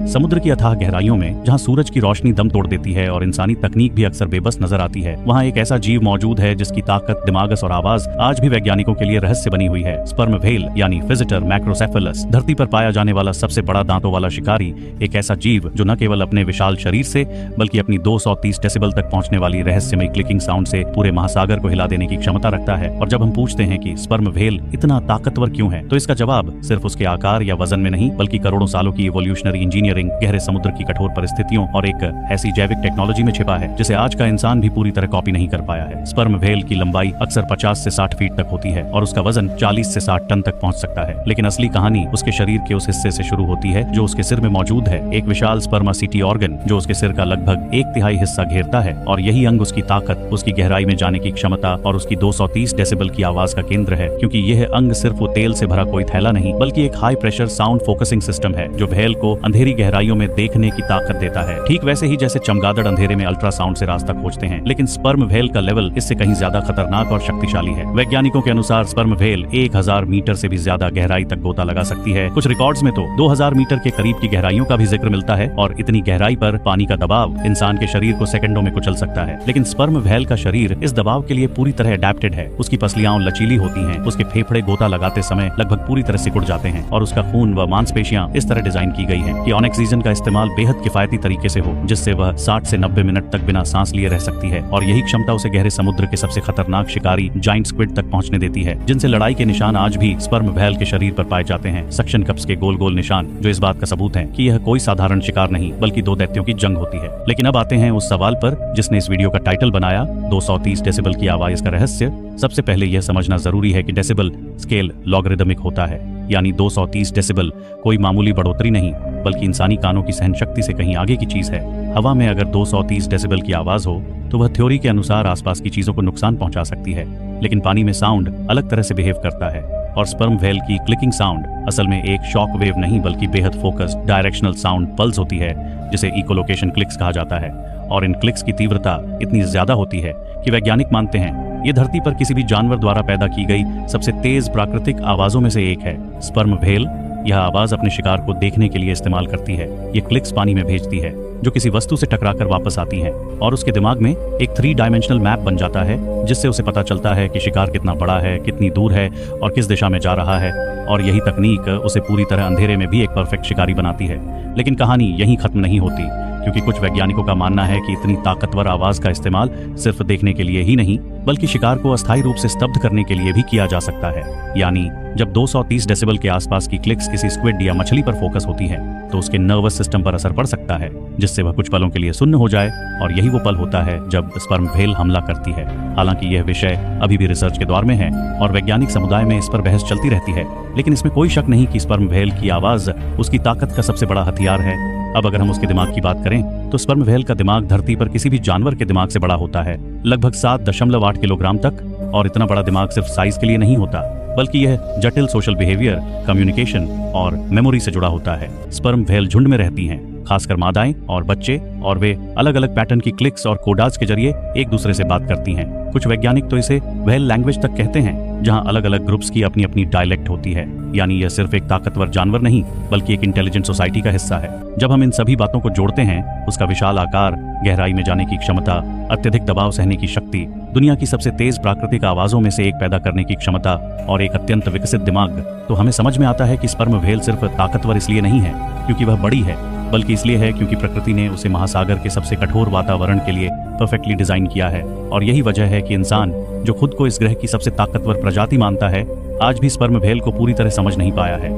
समुद्र की अथाह गहराइयों में जहां सूरज की रोशनी दम तोड़ देती है और इंसानी तकनीक भी अक्सर बेबस नजर आती है, वहां एक ऐसा जीव मौजूद है जिसकी ताकत, दिमागस और आवाज आज भी वैज्ञानिकों के लिए रहस्य बनी हुई है। स्पर्म व्हेल यानी विजिटर मैक्रोसेफेलस, धरती पर पाया जाने वाला सबसे बड़ा दांतों वाला शिकारी, एक ऐसा जीव जो न केवल अपने विशाल शरीर से बल्कि अपनी 230 डेसिबल तक पहुंचने वाली रहस्यमयी क्लिकिंग साउंड से पूरे महासागर को हिला देने की क्षमता रखता है। और जब हम पूछते हैं कि स्पर्म व्हेल इतना ताकतवर क्यों है, तो इसका जवाब सिर्फ उसके आकार या वजन में नहीं बल्कि करोड़ों सालों की इवोल्यूशनरी इंजीनियरिंग, गहरे समुद्र की कठोर परिस्थितियों और एक ऐसी जैविक टेक्नोलॉजी में छिपा है जिसे आज का इंसान भी पूरी तरह कॉपी नहीं कर पाया है। स्पर्म व्हेल की लंबाई अक्सर 50 से 60 फीट तक होती है और उसका वजन 40 से 60 टन तक पहुंच सकता है। लेकिन असली कहानी उसके शरीर के उस हिस्से से शुरू होती है जो उसके सिर में मौजूद है, एक विशाल स्पर्मासिटी ऑर्गन जो उसके सिर का लगभग 1/3 हिस्सा घेरता है। और यही अंग उसकी ताकत, उसकी गहराई में जाने की क्षमता और उसकी 230 डेसिबल की आवाज का केंद्र है, क्योंकि यह अंग सिर्फ वो तेल से भरा कोई थैला नहीं बल्कि एक high pressure sound focusing system है जो व्हेल को अंधेरी गहराइयों में देखने की ताकत देता है। ठीक वैसे ही जैसे चमगादड़ अंधेरे में अल्ट्रासाउंड से रास्ता खोजते हैं, लेकिन स्पर्म व्हेल का लेवल इससे कहीं ज्यादा खतरनाक और शक्तिशाली है। वैज्ञानिकों के अनुसार स्पर्म व्हेल 1000 मीटर से भी ज्यादा गहराई तक गोता लगा सकती है। कुछ रिकॉर्ड्स में तो 2000 मीटर के करीब की गहराइयों का भी जिक्र मिलता है और इतनी गहराई पर पानी का दबाव इंसान के शरीर को सेकंडों में कुचल सकता है। लेकिन स्पर्म व्हेल का शरीर इस दबाव के लिए पूरी तरह अडेप्टेड है। उसकी पसलियां लचीली होती हैं, उसके फेफड़े गोता लगाते समय लगभग पूरी तरह सिकुड़ जाते हैं और उसका खून व मांसपेशियां इस तरह डिजाइन की गई हैं कि ऑक्सीजन का इस्तेमाल बेहद किफायती तरीके से हो, जिससे वह 60 से 90 मिनट तक बिना सांस लिए रह सकती है। और यही क्षमता उसे गहरे समुद्र के सबसे खतरनाक शिकारी जाइंट स्क्विड तक पहुंचने देती है, जिनसे लड़ाई के निशान आज भी स्पर्म व्हेल के शरीर पर पाए जाते हैं। सक्शन कप्स के गोल गोल निशान जो इस बात का सबूत है कि यह कोई साधारण शिकार नहीं बल्कि दो दैत्यों की जंग होती है। लेकिन अब आते हैं उस सवाल पर जिसने इस वीडियो का टाइटल बनाया, 230 डेसिबल की आवाज का रहस्य। सबसे पहले यह समझना जरूरी है कि डेसिबल स्केल लॉगरिदमिक होता है, यानी 230 डेसिबल कोई मामूली बढ़ोतरी नहीं बल्कि इंसानी कानों की सहनशक्ति से कहीं आगे की चीज है। हवा में अगर 230 डेसिबल की आवाज हो तो वह थ्योरी के अनुसार आसपास की चीजों को नुकसान पहुंचा सकती है, लेकिन पानी में साउंड अलग तरह से बिहेव करता है। और स्पर्म व्हेल की क्लिकिंग साउंड असल में एक शॉक वेव नहीं बल्कि बेहद फोकस्ड डायरेक्शनल साउंड पल्स होती है, जिसे इकोलोकेशन क्लिक्स कहा जाता है। और इन क्लिक्स की तीव्रता इतनी ज्यादा होती है कि वैज्ञानिक मानते हैं ये धरती पर किसी भी जानवर द्वारा पैदा की गई सबसे तेज प्राकृतिक आवाजों में से एक है। स्पर्म व्हेल यह आवाज अपने शिकार को देखने के लिए इस्तेमाल करती है। ये क्लिक्स पानी में भेजती है जो किसी वस्तु से टकराकर वापस आती हैं और उसके दिमाग में एक 3 डायमेंशनल मैप बन जाता है, जिससे उसे पता चलता है कि शिकार कितना बड़ा है, कितनी दूर है और किस दिशा में जा रहा है। और यही तकनीक उसे पूरी तरह अंधेरे में भी एक परफेक्ट शिकारी बनाती है। लेकिन कहानी यहीं खत्म नहीं होती, क्योंकि कुछ वैज्ञानिकों का मानना है कि इतनी ताकतवर आवाज का इस्तेमाल सिर्फ देखने के लिए ही नहीं बल्कि शिकार को अस्थायी रूप से स्तब्ध करने के लिए भी किया जा सकता है। यानी जब 230 डेसिबल के आसपास की क्लिक्स किसी स्क्विड या मछली पर फोकस होती हैं, तो उसके नर्वस सिस्टम पर असर पड़ सकता है, जिससे वह कुछ पलों के लिए सुन्न हो जाए। और यही वो पल होता है जब स्पर्म व्हेल हमला करती है। हालांकि यह विषय अभी भी रिसर्च के दौर में है और वैज्ञानिक समुदाय में इस पर बहस चलती रहती है, लेकिन इसमें कोई शक नहीं कि स्पर्म व्हेल की आवाज उसकी ताकत का सबसे बड़ा हथियार है। अब अगर हम उसके दिमाग की बात करें तो स्पर्म व्हेल का दिमाग धरती पर किसी भी जानवर के दिमाग से बड़ा होता है, लगभग 7.8 किलोग्राम तक। और इतना बड़ा दिमाग सिर्फ साइज के लिए नहीं होता बल्कि यह जटिल सोशल बिहेवियर, कम्युनिकेशन और मेमोरी से जुड़ा होता है। स्पर्म व्हेल झुंड में रहती हैं, खासकर मादाएं और बच्चे, और वे अलग अलग पैटर्न की क्लिक्स और कोडाज के जरिए एक दूसरे से बात करती हैं। कुछ वैज्ञानिक तो इसे व्हेल लैंग्वेज तक कहते हैं, जहां अलग अलग ग्रुप्स की अपनी अपनी डायलेक्ट होती है। यानी यह सिर्फ एक ताकतवर जानवर नहीं बल्कि एक इंटेलिजेंट सोसाइटी का हिस्सा है। जब हम इन सभी बातों को जोड़ते हैं, उसका विशाल आकार, गहराई में जाने की क्षमता, अत्यधिक दबाव सहने की शक्ति, दुनिया की सबसे तेज प्राकृतिक आवाजों में से एक पैदा करने की क्षमता और एक अत्यंत विकसित दिमाग, तो हमें समझ में आता है कि स्पर्म व्हेल सिर्फ ताकतवर इसलिए नहीं है क्योंकि वह बड़ी है, बल्कि इसलिए है क्योंकि प्रकृति ने उसे महासागर के सबसे कठोर वातावरण के लिए परफेक्टली डिजाइन किया है। और यही वजह है कि इंसान, जो खुद को इस ग्रह की सबसे ताकतवर प्रजाति मानता है, आज भी स्पर्म व्हेल को पूरी तरह समझ नहीं पाया है।